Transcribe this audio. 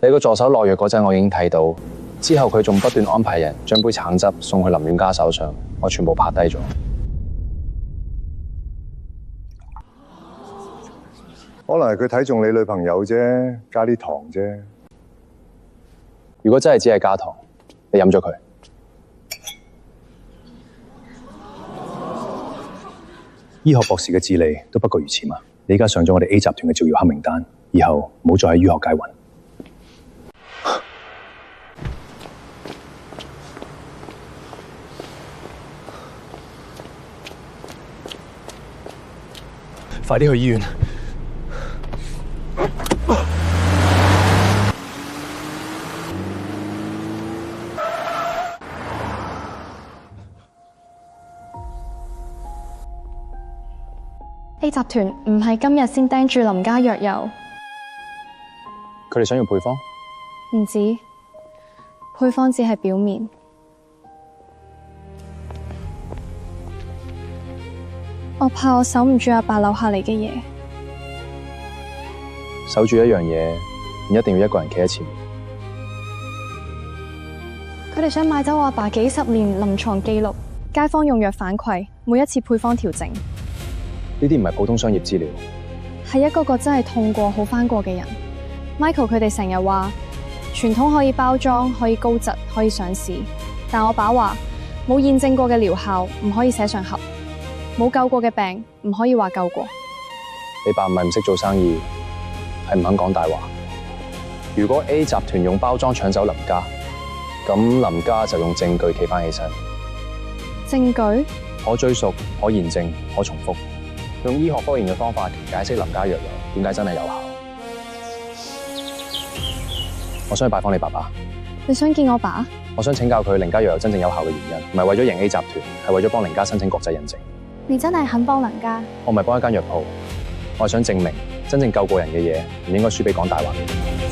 你個助手落藥嗰陣，我已經睇到。之後佢仲不斷安排人將杯橙汁送去林遠嘉手上，我全部拍低咗。可能係佢睇中你女朋友啫，加啲糖啫。如果真係只係加糖，你飲咗佢。醫學博士嘅智利都不過如此嘛。你而家上咗我哋 A 集團嘅造謠黑名單，以後唔好再喺醫學界混。快啲去醫院！A 集團唔係今日先盯住林家藥油，佢哋想要配方？唔止，配方只係表面。我怕我守唔住阿爸留下嚟嘅嘢。守住一樣嘢，唔一定要一個人企喺前面。佢哋想買走我阿爸幾十年臨床記錄、街坊用藥反饋、每一次配方調整。呢啲唔係普通商業資料，係一個個真係痛過好返過嘅人。Michael 佢哋成日話傳統可以包裝、可以高質、可以上市，但我爸話冇驗證過嘅療效唔可以寫上盒。冇救過嘅病唔可以話救過。你爸唔係唔識做生意，係唔肯講大話。如果 A 集團用包裝搶走林家，咁林家就用證據企返起身。證據？可追溯、可驗證、可重複，用醫學科研嘅方法解釋林家藥油點解真係有效。我想去拜訪你爸爸。你想見我爸？我想請教佢凌家藥油真正有效嘅原因，唔係為咗贏 A 集團，係為咗幫凌家申請國際認證。你真係肯幫林家？我唔係幫一間藥鋪，我係想證明真正救過人嘅嘢唔應該輸俾講大話嘅人。